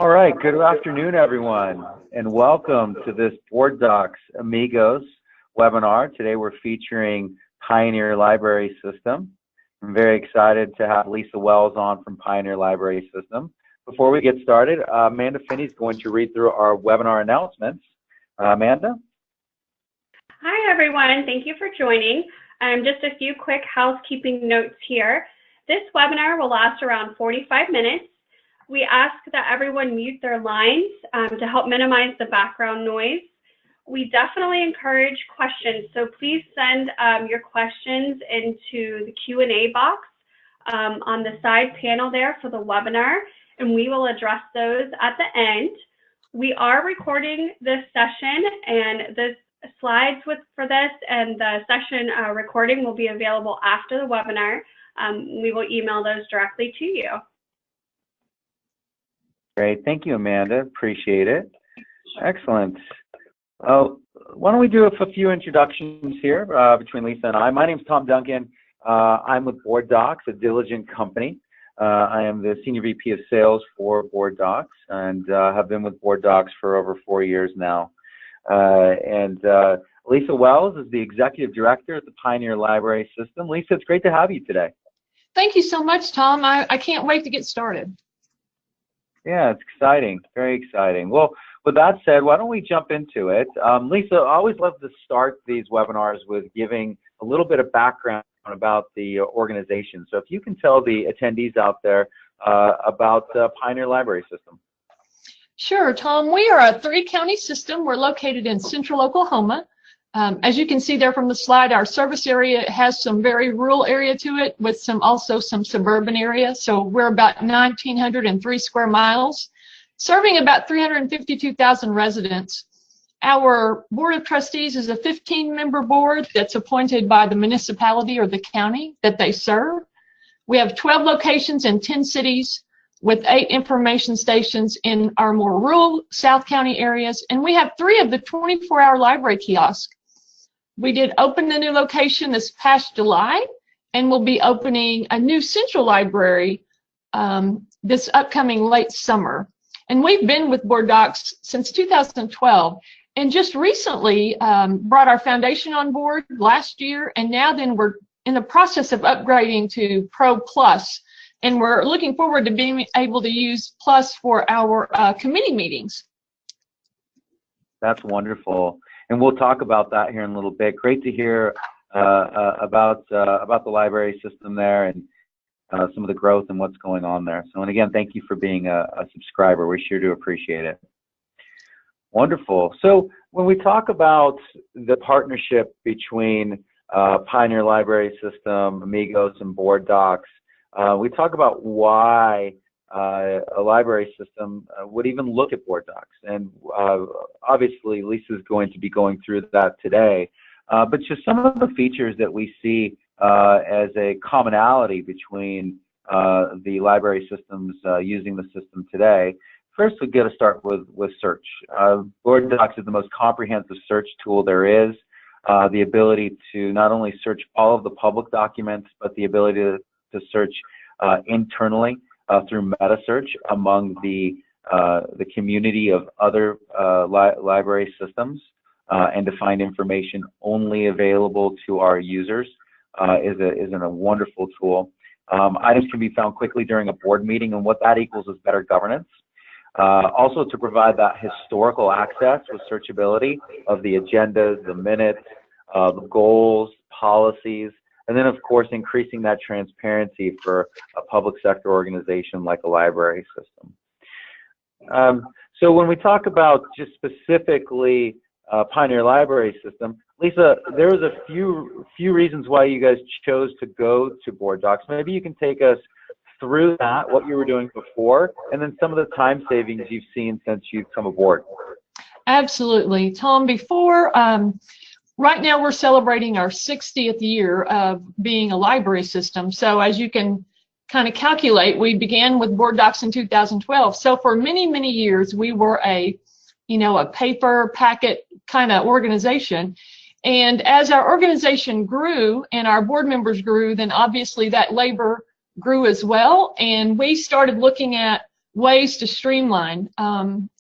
All right, good afternoon, everyone, and welcome to this Board Docs Amigos webinar. Today we're featuring Pioneer Library System. I'm very excited to have Lisa Wells on from Pioneer Library System. Before we get started, Amanda Finney is going to read through our webinar announcements. Amanda? Hi, everyone. Thank you for joining. Just a few quick housekeeping notes here. This webinar will last around 45 minutes. We ask that everyone mute their lines to help minimize the background noise. We definitely encourage questions, so please send your questions into the Q&A box on the side panel there for the webinar, and we will address those at the end. We are recording this session, and the slides for this and the session recording will be available after the webinar. We will email those directly to you. Great, thank you, Amanda. Appreciate it. Excellent. Why don't we do a few introductions here between Lisa and I. My name is Tom Duncan. I'm with Board Docs, a diligent company. I am the Senior VP of Sales for Board Docs and have been with Board Docs for over 4 years now. Lisa Wells is the Executive Director at the Pioneer Library System. Lisa, it's great to have you today. Thank you so much, Tom. I can't wait to get started. Yeah, it's exciting, very exciting. Well, with that said, why don't we jump into it? Lisa, I always love to start these webinars with giving a little bit of background about the organization. So if you can tell the attendees out there about Pioneer Library System. Sure, Tom. We are a 3-county system. We're located in central Oklahoma. As you can see there from the slide, our service area has some very rural area to it with also some suburban area. So we're about 1,903 square miles, serving about 352,000 residents. Our Board of Trustees is a 15-member board that's appointed by the municipality or the county that they serve. We have 12 locations in 10 cities with 8 information stations in our more rural South County areas, and we have 3 of the 24-hour library kiosks. We did open a new location this past July, and we'll be opening a new central library this upcoming late summer. And we've been with Board Docs since 2012, and just recently brought our foundation on board last year, and now then we're in the process of upgrading to Pro Plus, and we're looking forward to being able to use Plus for our committee meetings. That's wonderful. And we'll talk about that here in a little bit. Great to hear about the library system there and some of the growth and what's going on there. So, and again, thank you for being a subscriber. We sure do appreciate it. Wonderful. So when we talk about the partnership between Pioneer Library System, Amigos, and Board Docs, we talk about why a library system would even look at Board Docs. And obviously, Lisa's going to be going through that today. But just some of the features that we see as a commonality between the library systems using the system today. First, we've got to start with search. Board Docs is the most comprehensive search tool there is. The ability to not only search all of the public documents, but the ability to search internally through meta search among the community of other library systems and to find information only available to our users is a wonderful tool. Items can be found quickly during a board meeting, and what that equals is better governance. Also to provide that historical access with searchability of the agendas, the minutes, the goals, policies, and then, of course, increasing that transparency for a public sector organization like a library system. So when we talk about just specifically Pioneer Library System, Lisa, there was a few reasons why you guys chose to go to Board Docs. Maybe you can take us through that, what you were doing before, and then some of the time savings you've seen since you've come aboard. Absolutely. Tom, before, right now we're celebrating our 60th year of being a library system. So as you can kind of calculate, we began with Board Docs in 2012. So for many, many years, we were a paper packet kind of organization. And as our organization grew and our board members grew, then obviously that labor grew as well. And we started looking at ways to streamline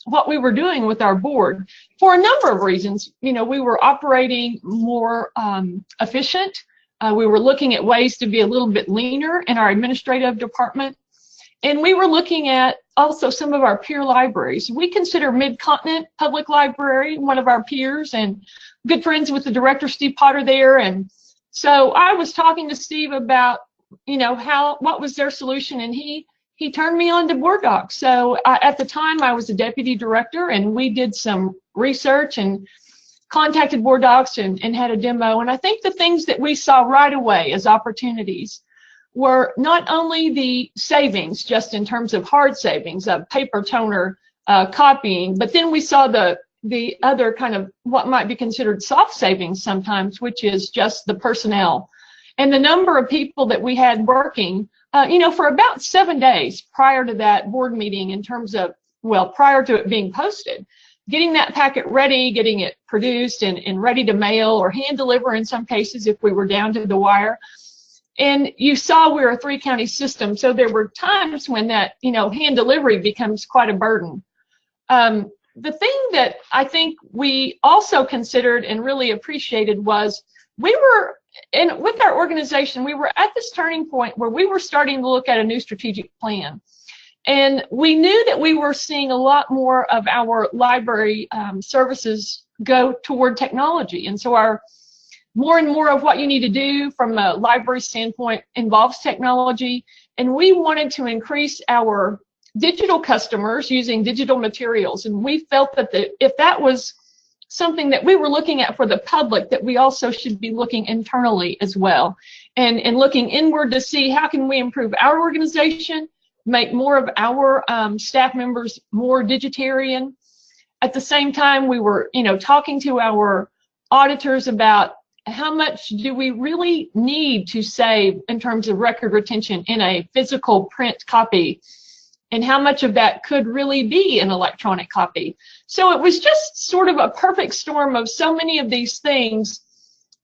what we were doing with our board for a number of reasons. You know, we were operating more efficient. We were looking at ways to be a little bit leaner in our administrative department. And we were looking at also some of our peer libraries. We consider Mid-Continent Public Library one of our peers, and good friends with the director, Steve Potter, there. And so I was talking to Steve about, you know, what was their solution, and he turned me on to Board Docs. So at the time, I was a deputy director, and we did some research and contacted Board Docs and had a demo. And I think the things that we saw right away as opportunities were not only the savings, just in terms of hard savings of paper toner copying, but then we saw the other kind of what might be considered soft savings sometimes, which is just the personnel and the number of people that we had working, you know, for about 7 days prior to that board meeting, in terms of, well, prior to it being posted, getting that packet ready, getting it produced and ready to mail or hand deliver in some cases if we were down to the wire. And you saw we're a 3-county system, so there were times when that, you know, hand delivery becomes quite a burden. The thing that I think we also considered and really appreciated was we were, and with our organization, we were at this turning point where we were starting to look at a new strategic plan. And we knew that we were seeing a lot more of our library services go toward technology. And so more and more of what you need to do from a library standpoint involves technology. And we wanted to increase our digital customers using digital materials. And we felt that if that was something that we were looking at for the public, that we also should be looking internally as well, and looking inward to see how can we improve our organization, make more of our staff members more digitarian. At the same time, we were, you know, talking to our auditors about how much do we really need to save in terms of record retention in a physical print copy, and how much of that could really be an electronic copy. So it was just sort of a perfect storm of so many of these things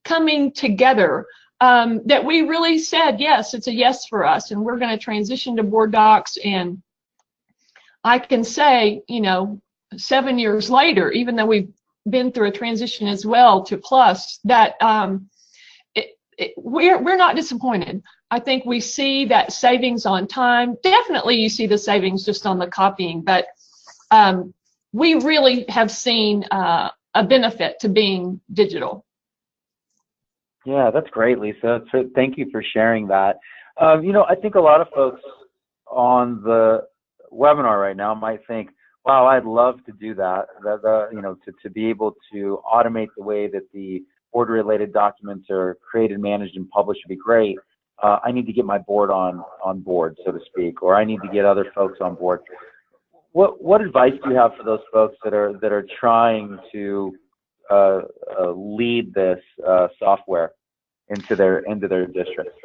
coming together that we really said, yes, it's a yes for us, and we're going to transition to Board Docs. And I can say, you know, 7 years later, even though we've been through a transition as well to Plus, that we're not disappointed. I think we see that savings on time. Definitely you see the savings just on the copying, but we really have seen a benefit to being digital. Yeah, that's great, Lisa. So thank you for sharing that. You know, I think a lot of folks on the webinar right now might think, wow, I'd love to do that. You know, to be able to automate the way that the board-related documents are created, managed, and published would be great. I need to get my board on board, so to speak, or I need to get other folks on board. What advice do you have for those folks that are trying to lead this software into their district?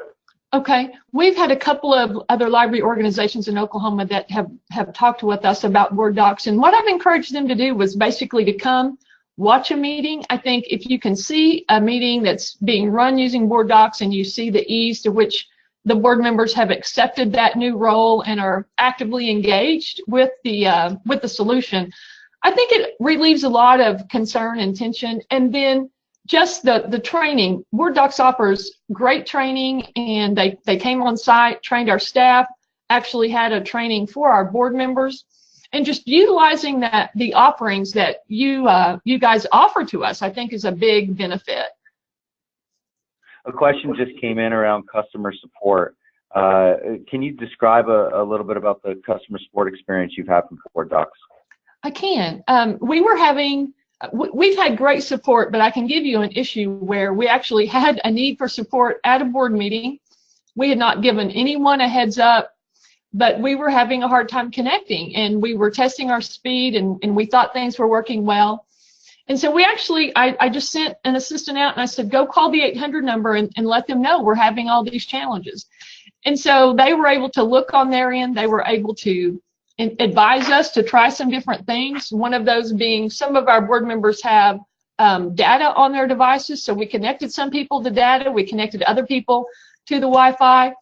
Okay, we've had a couple of other library organizations in Oklahoma that have talked with us about Board Docs, and what I've encouraged them to do was basically to come watch a meeting. I think if you can see a meeting that's being run using Board Docs, and you see the ease to which the board members have accepted that new role and are actively engaged with the solution, I think it relieves a lot of concern and tension. And then just the training. Board Docs offers great training, and they came on site, trained our staff, actually had a training for our board members, and just utilizing the offerings that you guys offer to us, I think, is a big benefit. A question just came in around customer support. Can you describe a little bit about the customer support experience you've had from Board Docs? I can. We've had great support, but I can give you an issue where we actually had a need for support at a board meeting. We had not given anyone a heads up, but we were having a hard time connecting, and we were testing our speed, and we thought things were working well. And so we actually, I just sent an assistant out, and I said, go call the 800 number and let them know we're having all these challenges. And so they were able to look on their end. They were able to advise us to try some different things. One of those being, some of our board members have data on their devices, so we connected some people to data, we connected other people to the Wi-Fi,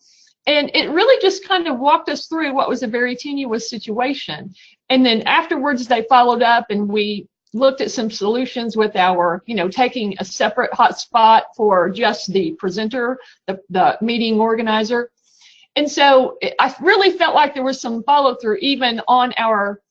And it really just kind of walked us through what was a very tenuous situation. And then afterwards, they followed up and we looked at some solutions with our, taking a separate hotspot for just the presenter, the meeting organizer. And so I really felt like there was some follow through even on our,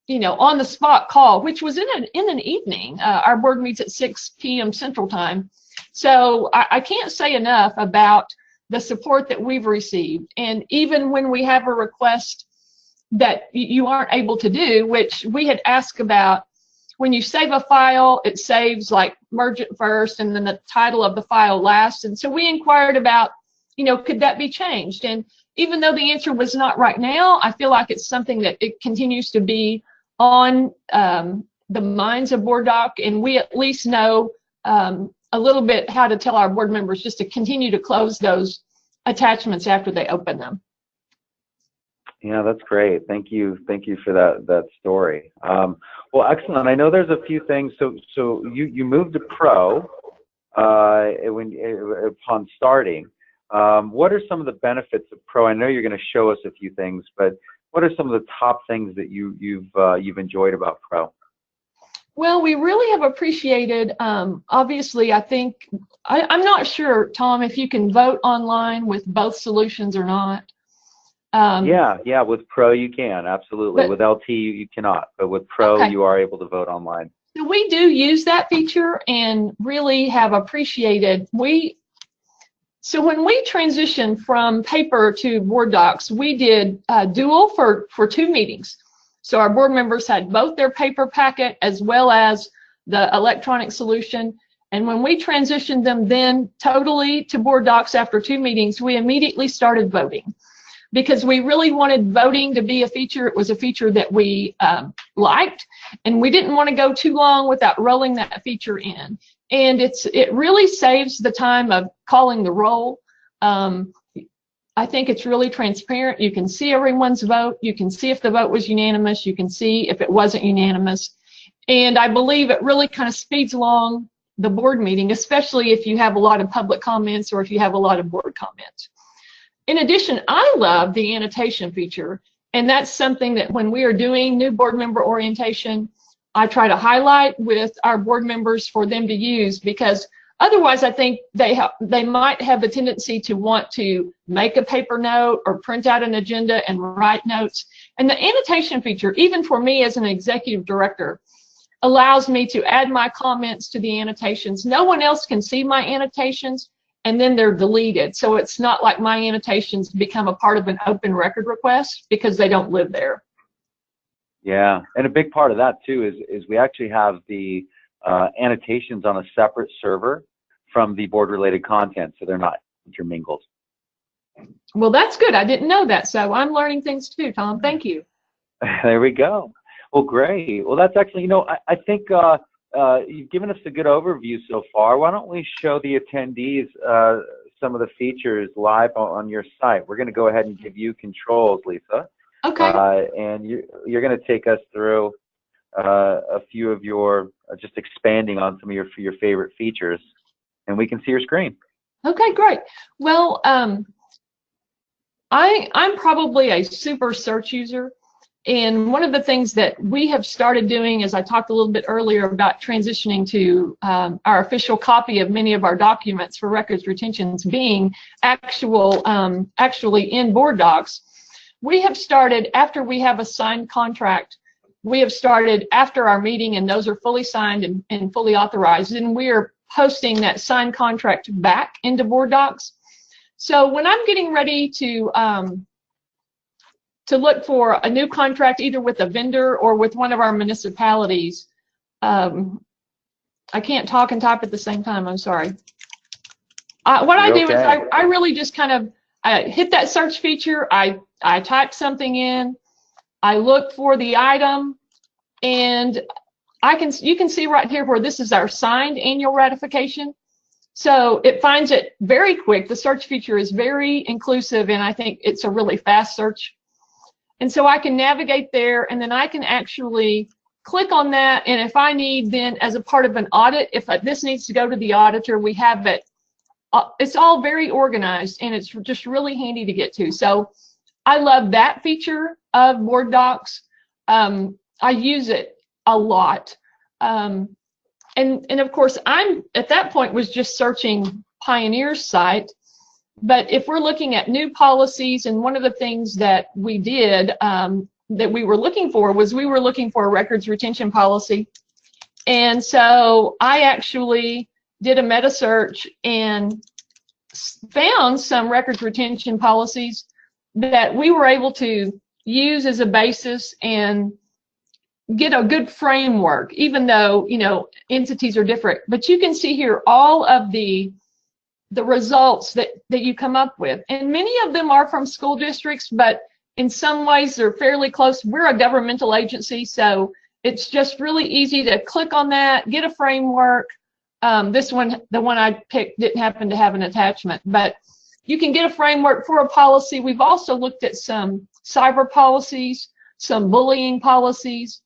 on the spot call, which was in an evening. Our board meets at 6 p.m. Central Time. So I can't say enough about the support that we've received. And even when we have a request that you aren't able to do, which we had asked about, when you save a file, it saves like merge it first and then the title of the file last. And so we inquired about, could that be changed? And even though the answer was not right now, I feel like it's something that it continues to be on the minds of Board Doc, and we at least know a little bit how to tell our board members just to continue to close those attachments after they open them. Yeah, that's great. Thank you for that story. Well, excellent. I know there's a few things. So you moved to Pro upon starting. What are some of the benefits of Pro? I know you're going to show us a few things, but what are some of the top things that you've enjoyed about Pro? Well, we really have appreciated, obviously, I think, I'm not sure, Tom, if you can vote online with both solutions or not. Yeah, with Pro you can, absolutely. With LT you cannot, but with Pro okay. You are able to vote online. So we do use that feature and really have appreciated. So when we transitioned from paper to Board Docs, we did dual for 2 meetings. So our board members had both their paper packet as well as the electronic solution. And when we transitioned them then totally to Board Docs after 2 meetings, we immediately started voting because we really wanted voting to be a feature. It was a feature that we liked, and we didn't want to go too long without rolling that feature in. And it really saves the time of calling the roll. I think it's really transparent. You can see everyone's vote. You can see if the vote was unanimous. You can see if it wasn't unanimous. And I believe it really kind of speeds along the board meeting, especially if you have a lot of public comments or if you have a lot of board comments. In addition, I love the annotation feature. And that's something that when we are doing new board member orientation, I try to highlight with our board members for them to use, because otherwise, I think they might have a tendency to want to make a paper note or print out an agenda and write notes. And the annotation feature, even for me as an executive director, allows me to add my comments to the annotations. No one else can see my annotations, and then they're deleted. So it's not like my annotations become a part of an open record request because they don't live there. Yeah, and a big part of that too is we actually have the annotations on a separate server from the board-related content, so they're not intermingled. Well, that's good. I didn't know that, so I'm learning things too, Tom. Thank you. There we go. Well, great. Well, that's actually, I think you've given us a good overview so far. Why don't we show the attendees some of the features live on your site? We're going to go ahead and give you controls, Lisa. Okay. And you're going to take us through a few of your, just expanding on some of your favorite features, and we can see your screen. Okay, great. Well, I'm probably a super search user, and one of the things that we have started doing, as I talked a little bit earlier about transitioning to our official copy of many of our documents for records retentions being actually in Board Docs, we have started, after we have a signed contract, we have started after our meeting, and those are fully signed and fully authorized, and we are posting that signed contract back into Board Docs. So when I'm getting ready to look for a new contract, either with a vendor or with one of our municipalities, I can't talk and type at the same time, I'm sorry. What I do is I really just kind of hit that search feature, I type something in, I look for the item, and you can see right here where this is our signed annual ratification. So it finds it very quick. The search feature is very inclusive, and I think it's a really fast search. And so I can navigate there, and then I can actually click on that. And if I need then, as a part of an audit, if this needs to go to the auditor, we have it it's all very organized, and it's just really handy to get to. So I love that feature of Board Docs. I use it a lot. And of course, I'm at that point was just searching Pioneer's site. But if we're looking at new policies, and one of the things that we did that we were looking for was we were looking for a records retention policy. And so I actually did a meta search and found some records retention policies that we were able to use as a basis and get a good framework, even though, you know, entities are different. But you can see here all of the results that you come up with. And many of them are from school districts, but in some ways they're fairly close. We're a governmental agency, so it's just really easy to click on that, get a framework. This one, the one I picked, didn't happen to have an attachment, but you can get a framework for a policy. We've also looked at some cyber policies, some bullying policies.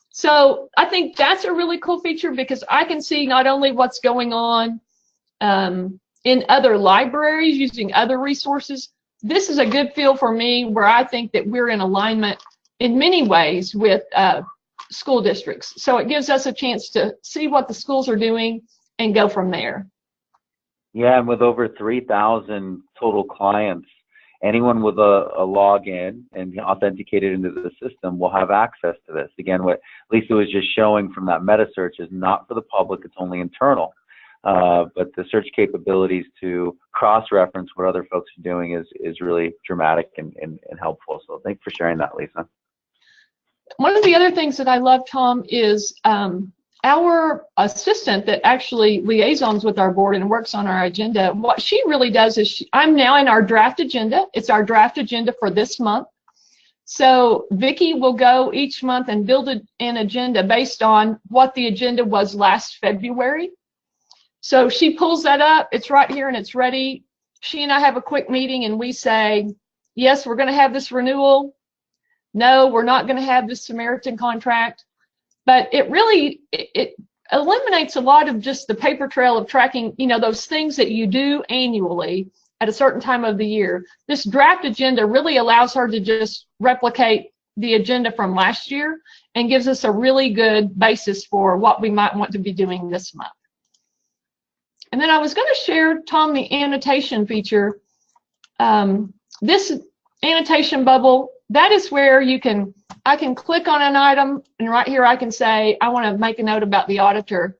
So I think that's a really cool feature, because I can see not only what's going on in other libraries using other resources. This is a good feel for me where I think that we're in alignment in many ways with school districts. So it gives us a chance to see what the schools are doing and go from there. Yeah, and with over 3,000 total clients, anyone with a login and authenticated into the system will have access to this. Again, what Lisa was just showing from that meta search is not for the public, it's only internal. But the search capabilities to cross-reference what other folks are doing is really dramatic and helpful. So thanks for sharing that, Lisa. One of the other things that I love, Tom, is our assistant that actually liaisons with our board and works on our agenda. What she really does is I'm now in our draft agenda. It's our draft agenda for this month. So Vicki will go each month and build an agenda based on what the agenda was last February. So she pulls that up, it's right here and it's ready. She and I have a quick meeting and we say, yes, we're going to have this renewal. No, we're not going to have this Samaritan contract. But it really, it eliminates a lot of just the paper trail of tracking, you know, those things that you do annually at a certain time of the year. This draft agenda really allows her to just replicate the agenda from last year and gives us a really good basis for what we might want to be doing this month. And then I was going to share, Tom, the annotation feature. This annotation bubble, that is where I can click on an item, and right here I can say, I want to make a note about the auditor.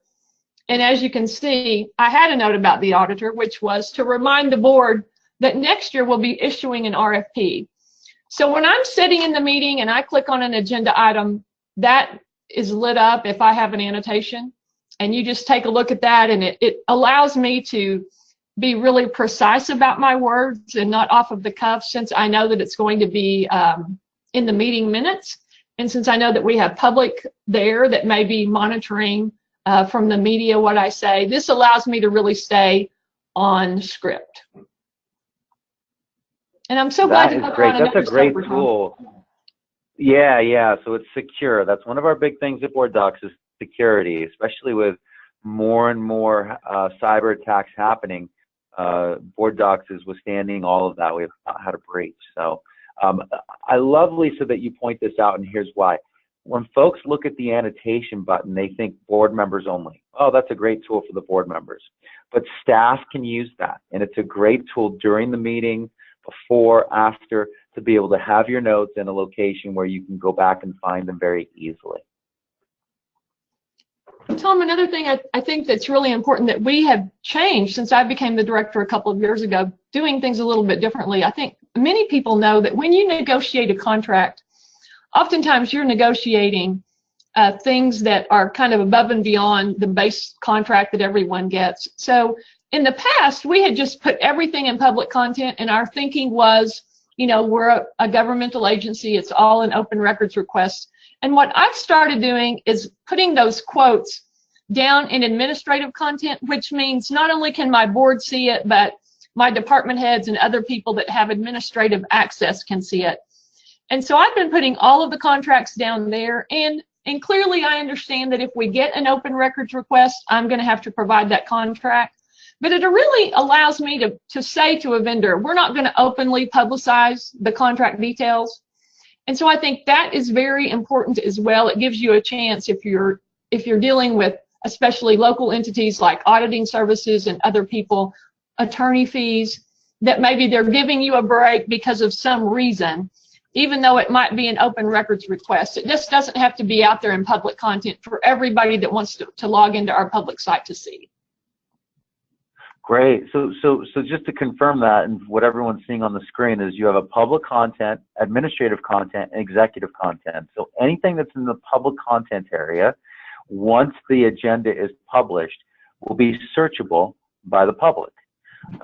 And as you can see, I had a note about the auditor, which was to remind the board that next year we'll be issuing an RFP. So when I'm sitting in the meeting and I click on an agenda item, that is lit up if I have an annotation. And you just take a look at that, and it allows me to be really precise about my words and not off of the cuff, since I know that it's going to be in the meeting minutes. And since I know that we have public there that may be monitoring from the media what I say, this allows me to really stay on script. And I'm so glad to have great. That's a great tool. Yeah. So it's secure. That's one of our big things at Board Docs is security, especially with more and more cyber attacks happening. Board Docs is withstanding all of that. We've not had a breach. So I love, Lisa, that you point this out, and here's why. When folks look at the annotation button, they think board members only. Oh, that's a great tool for the board members. But staff can use that, and it's a great tool during the meeting, before, after, to be able to have your notes in a location where you can go back and find them very easily. Tom, another thing I think that's really important that we have changed since I became the director a couple of years ago, doing things a little bit differently. I think many people know that when you negotiate a contract, oftentimes you're negotiating things that are kind of above and beyond the base contract that everyone gets. So in the past, we had just put everything in public content, and our thinking was, you know, we're a governmental agency, it's all an open records request. And what I've started doing is putting those quotes down in administrative content, which means not only can my board see it, but my department heads and other people that have administrative access can see it. And so I've been putting all of the contracts down there, and clearly I understand that if we get an open records request, I'm going to have to provide that contract. But it really allows me to say to a vendor, we're not going to openly publicize the contract details. And so I think that is very important as well. It gives you a chance, if you're dealing with especially local entities like auditing services and other people, attorney fees, that maybe they're giving you a break because of some reason, even though it might be an open records request. It just doesn't have to be out there in public content for everybody that wants to log into our public site to see. Great. So just to confirm that, and what everyone's seeing on the screen is you have a public content, administrative content, and executive content. So anything that's in the public content area, once the agenda is published, will be searchable by the public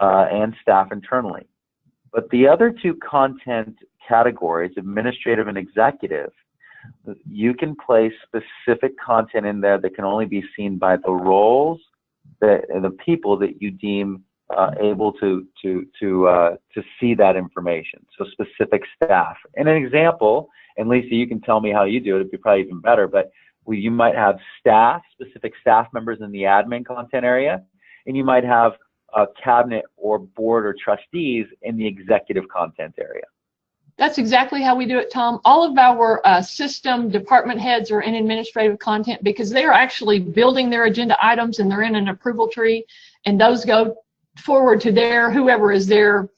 and staff internally. But the other two content categories, administrative and executive, you can place specific content in there that can only be seen by the roles, the people that you deem able to see that information. So specific staff. And an example, and Lisa, you can tell me how you do it, it'd be probably even better, but you might have specific staff members in the admin content area, and you might have a cabinet or board or trustees in the executive content area. That's exactly how we do it, Tom. All of our system department heads are in administrative content because they are actually building their agenda items, and they're in an approval tree, and those go forward to whoever is their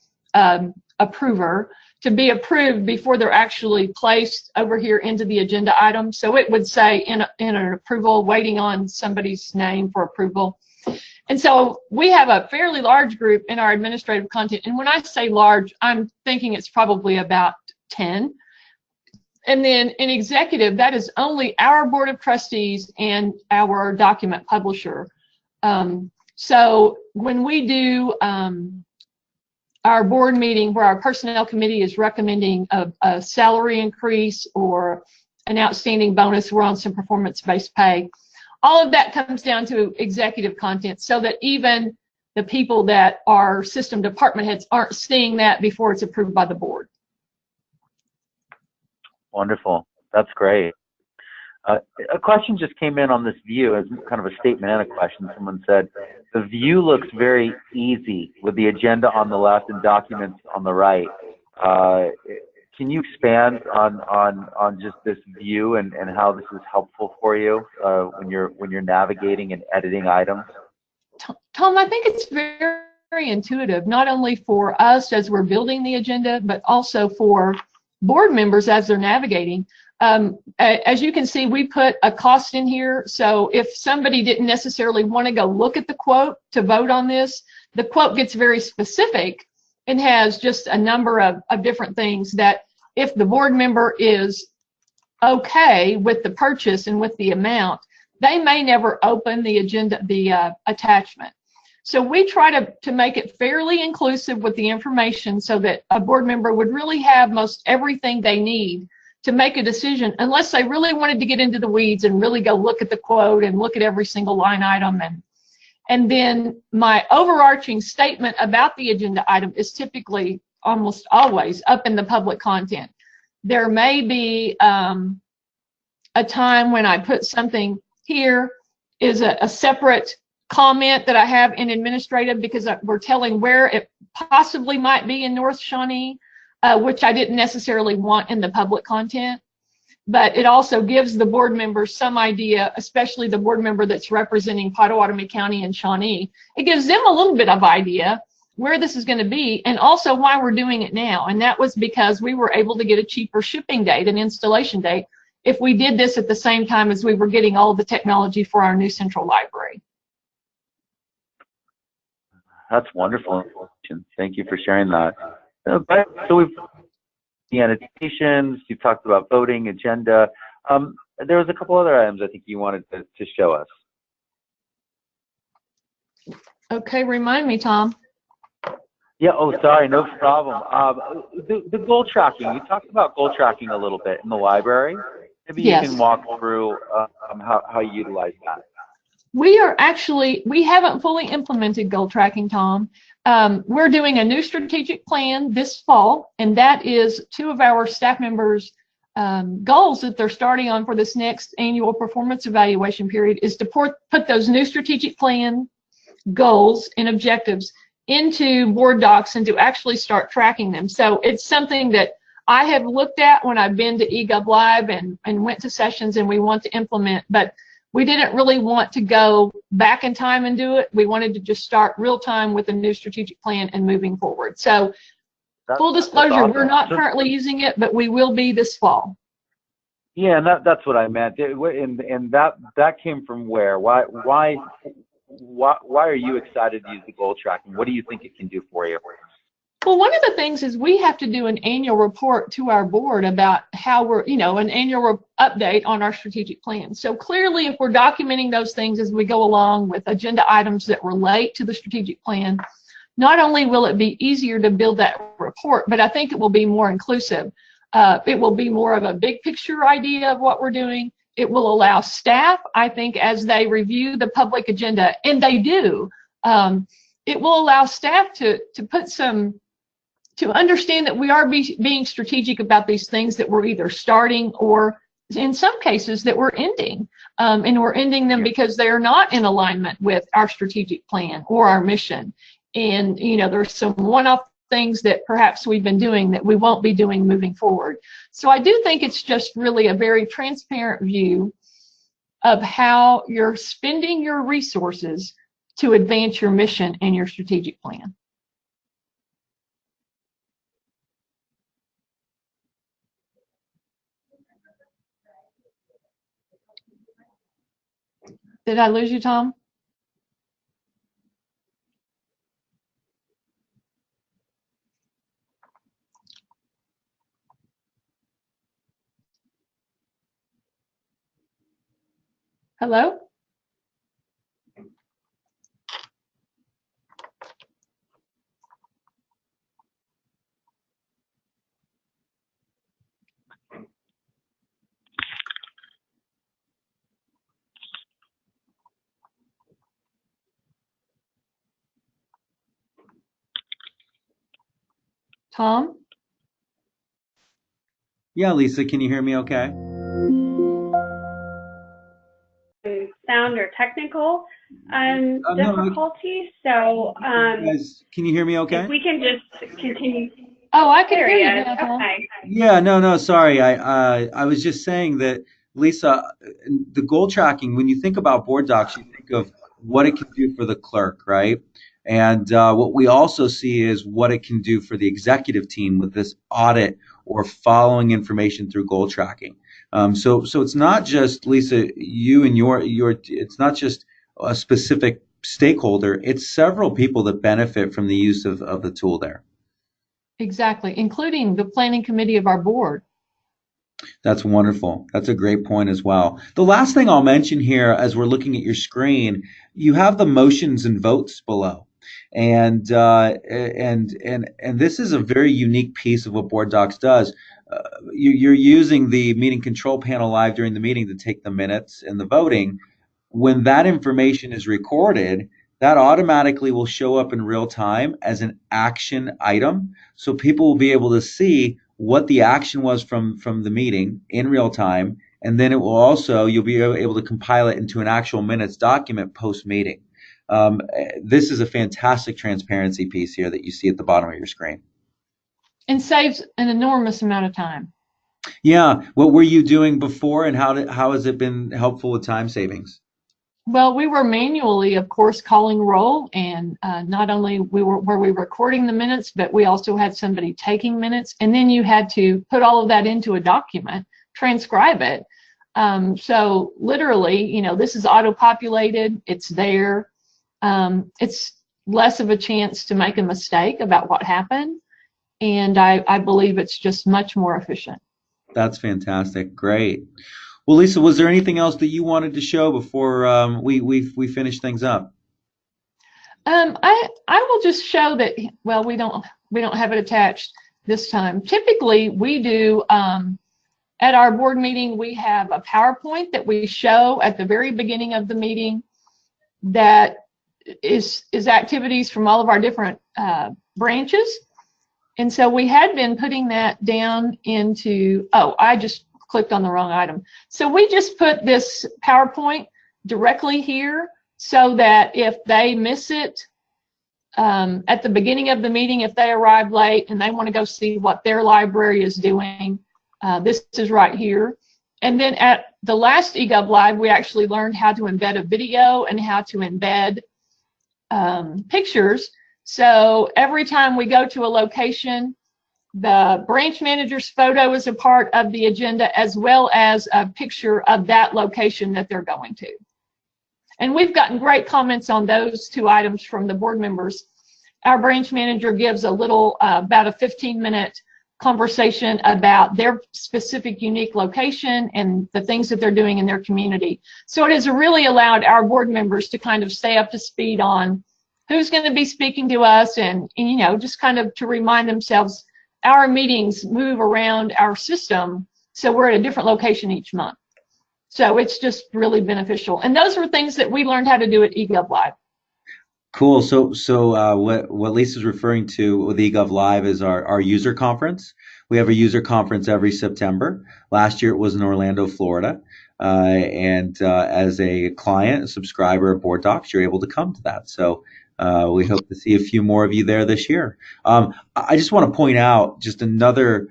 approver to be approved before they're actually placed over here into the agenda item. So it would say in an approval, waiting on somebody's name for approval. And so we have a fairly large group in our administrative content. And when I say large, I'm thinking it's probably about 10. And then in executive, that is only our board of trustees and our document publisher. So when we do our board meeting where our personnel committee is recommending a salary increase or an outstanding bonus, we're on some performance-based pay. All of that comes down to executive content, so that even the people that are system department heads aren't seeing that before it's approved by the board. Wonderful. That's great. A question just came in on this view as kind of a statement and a question. Someone said, the view looks very easy with the agenda on the left and documents on the right. Can you expand on just this view and how this is helpful for you when you're navigating and editing items? Tom, I think it's very, very intuitive, not only for us as we're building the agenda, but also for board members as they're navigating. As you can see, we put a cost in here. So if somebody didn't necessarily want to go look at the quote to vote on this, the quote gets very specific and has just a number of different things that if the board member is okay with the purchase and with the amount, they may never open the agenda, the attachment. So we try to make it fairly inclusive with the information so that a board member would really have most everything they need to make a decision, unless they really wanted to get into the weeds and really go look at the quote and look at every single line item. And then my overarching statement about the agenda item is typically almost always up in the public content. There may be a time when I put something here is a separate comment that I have in administrative because we're telling where it possibly might be in North Shawnee, which I didn't necessarily want in the public content. But it also gives the board members some idea, especially the board member that's representing Pottawatomie County and Shawnee. It gives them a little bit of idea where this is going to be and also why we're doing it now. And that was because we were able to get a cheaper shipping date, an installation date, if we did this at the same time as we were getting all of the technology for our new central library. That's wonderful. Thank you for sharing that. So we've the annotations, you've talked about voting, agenda. There was a couple other items I think you wanted to show us. Okay, remind me, Tom. Yeah, oh, sorry, no problem. The goal tracking, you talked about goal tracking a little bit in the library. Maybe Yes. You can walk through how you utilize that. We haven't fully implemented goal tracking, Tom. We're doing a new strategic plan this fall, and that is 2 of our staff members' goals that they're starting on for this next annual performance evaluation period is to put those new strategic plan goals and objectives into board docs and to actually start tracking them. So it's something that I have looked at when I've been to eGov Live and went to sessions, and we want to implement, but we didn't really want to go back in time and do it. We wanted to just start real time with a new strategic plan and moving forward. So full disclosure, awesome. We're not currently using it, but we will be this fall. Yeah, and that's what I meant. And that came from where? Why are you excited to use the goal tracking? What do you think it can do for you? Well, one of the things is we have to do an annual report to our board about how we're, an annual update on our strategic plan. So clearly, if we're documenting those things as we go along with agenda items that relate to the strategic plan, not only will it be easier to build that report, but I think it will be more inclusive. It will be more of a big picture idea of what we're doing. It will allow staff, I think, as they review the public agenda, and they do, it will allow staff to put to understand that we are being strategic about these things that we're either starting or in some cases that we're ending. And we're ending them because they're not in alignment with our strategic plan or our mission. And, there's some one-off things that perhaps we've been doing that we won't be doing moving forward. So I do think it's just really a very transparent view of how you're spending your resources to advance your mission and your strategic plan. Did I lose you, Tom? Hello? Tom? Yeah, Lisa, can you hear me okay? Sound or technical No, difficulties. So guys, can you hear me okay? if we can just continue. Oh, I can hear you There he is. now, Tom. Okay. Yeah, no, sorry. I was just saying that, Lisa, the goal tracking, when you think about board docs, you think of what it can do for the clerk, right? And what we also see is what it can do for the executive team with this audit or following information through goal tracking. So it's not just, Lisa, you and your it's not just a specific stakeholder, it's several people that benefit from the use of the tool there. Exactly, including the planning committee of our board. That's wonderful. That's a great point as well. The last thing I'll mention here, as we're looking at your screen, you have the motions and votes below. And this is a very unique piece of what Board Docs does. You're using the meeting control panel live during the meeting to take the minutes and the voting. When that information is recorded, that automatically will show up in real time as an action item. So people will be able to see what the action was from the meeting in real time. And then it will also, you'll be able to compile it into an actual minutes document post-meeting. This is a fantastic transparency piece here that you see at the bottom of your screen. And saves an enormous amount of time. Yeah. What were you doing before, and how has it been helpful with time savings? Well, we were manually, of course, calling roll, and not only were we recording the minutes, but we also had somebody taking minutes, and then you had to put all of that into a document, transcribe it. So literally, this is auto-populated, it's there. It's less of a chance to make a mistake about what happened, and I believe it's just much more efficient. That's fantastic. Great. Well, Lisa, was there anything else that you wanted to show before we finish things up? I will just show that. Well, we don't have it attached this time. Typically, we do at our board meeting. We have a PowerPoint that we show at the very beginning of the meeting. That is activities from all of our different branches, and so we had been putting that down into. Oh, I just clicked on the wrong item. So we just put this PowerPoint directly here so that if they miss it at the beginning of the meeting, if they arrive late and they want to go see what their library is doing, this is right here. And then at the last eGov Live, we actually learned how to embed a video and how to embed pictures. So every time we go to a location, the branch manager's photo is a part of the agenda, as well as a picture of that location that they're going to. And we've gotten great comments on those two items from the board members. Our branch manager gives a little, about a 15-minute conversation about their specific unique location and the things that they're doing in their community. So it has really allowed our board members to kind of stay up to speed on who's going to be speaking to us, and you know, just kind of to remind themselves our meetings move around our system, so we're at a different location each month. So it's just really beneficial. And those were things that we learned how to do at eGov Live. Cool. So what Lisa's referring to with eGov Live is our user conference. We have a user conference every September. Last year it was in Orlando, Florida. And as a client, a subscriber of Board Docs, you're able to come to that. So we hope to see a few more of you there this year. I just want to point out just another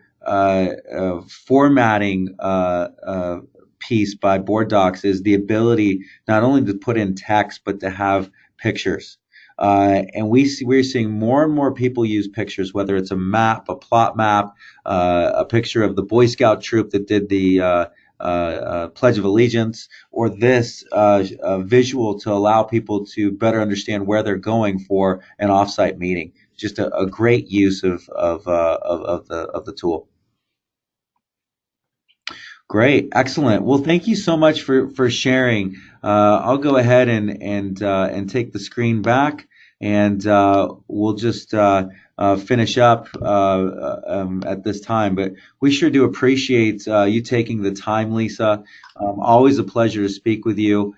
formatting piece by Board Docs is the ability not only to put in text, but to have pictures. And we're seeing more and more people use pictures, whether it's a map, a plot map, a picture of the Boy Scout troop that did the Pledge of Allegiance, or this visual to allow people to better understand where they're going for an offsite meeting. Just a great use of the tool. Great, excellent. Well, thank you so much for sharing. I'll go ahead and take the screen back, and we'll just finish up at this time. But we sure do appreciate you taking the time, Lisa. Always a pleasure to speak with you.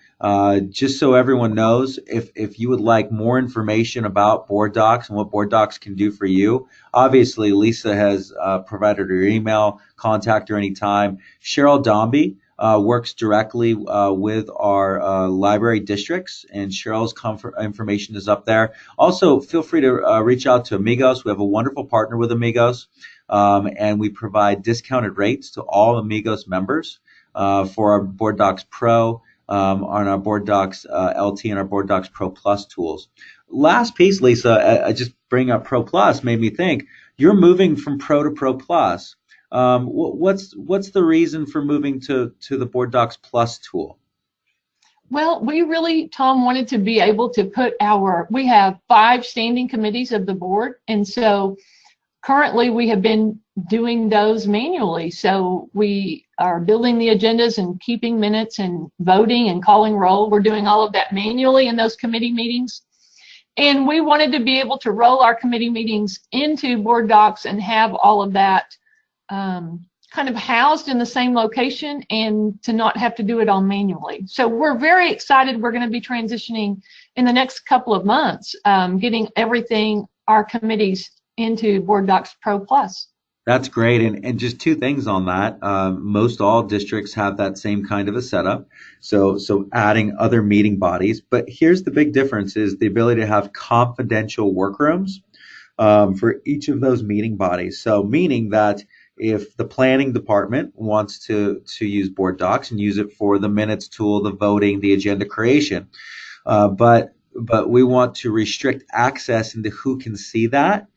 Just so everyone knows, if you would like more information about Board Docs and what Board Docs can do for you, obviously Lisa has provided her email. Contact her anytime. Cheryl Dombey works directly with our library districts, and Cheryl's information is up there. Also, feel free to reach out to Amigos. We have a wonderful partner with Amigos, and we provide discounted rates to all Amigos members for our Board Docs Pro, on our Board Docs LT and our Board Docs Pro Plus tools. Last piece, Lisa, I just bring up Pro Plus made me think, you're moving from Pro to Pro Plus. What's the reason for moving to the Board Docs Plus tool? Well, we really, Tom, wanted to be able to put we have 5 standing committees of the board, and so currently we have been doing those manually. So we are building the agendas and keeping minutes and voting and calling roll. We're doing all of that manually in those committee meetings. And we wanted to be able to roll our committee meetings into Board Docs and have all of that kind of housed in the same location, and to not have to do it all manually. So we're very excited. We're going to be transitioning in the next couple of months, getting everything, our committees, into Board Docs Pro Plus. That's great. And just 2 things on that. Most all districts have that same kind of a setup. So adding other meeting bodies. But here's the big difference is the ability to have confidential workrooms for each of those meeting bodies. So meaning that if the planning department wants to use Board Docs and use it for the minutes tool, the voting, the agenda creation, but we want to restrict access into who can see that,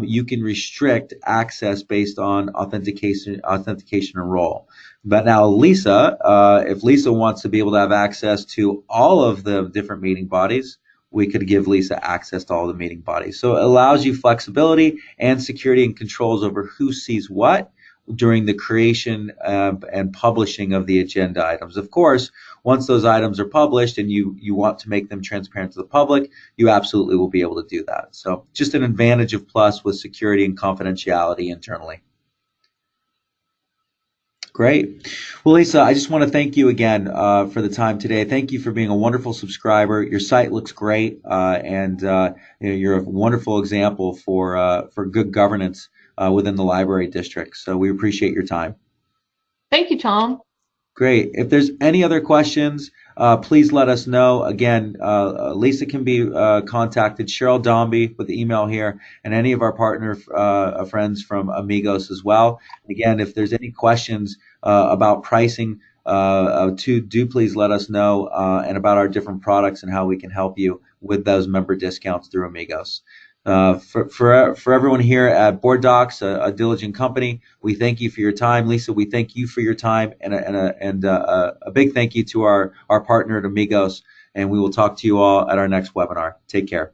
you can restrict access based on authentication and role. But now Lisa, if Lisa wants to be able to have access to all of the different meeting bodies, we could give Lisa access to all the meeting bodies. So it allows you flexibility and security and controls over who sees what during the creation and publishing of the agenda items. Of course, once those items are published and you want to make them transparent to the public, you absolutely will be able to do that. So just an advantage of Plus with security and confidentiality internally. Great. Well, Lisa, I just want to thank you again for the time today. Thank you for being a wonderful subscriber. Your site looks great, and you're a wonderful example for good governance within the library district. So we appreciate your time. Thank you, Tom. Great. If there's any other questions, please let us know. Again, Lisa can be contacted, Cheryl Dombey with the email here, and any of our partner friends from Amigos as well. Again, if there's any questions about pricing, do please let us know, and about our different products and how we can help you with those member discounts through Amigos. For everyone here at Board Docs, a diligent company, we thank you for your time. Lisa, we thank you for your time, and a big thank you to our partner at Amigos, and we will talk to you all at our next webinar. Take care.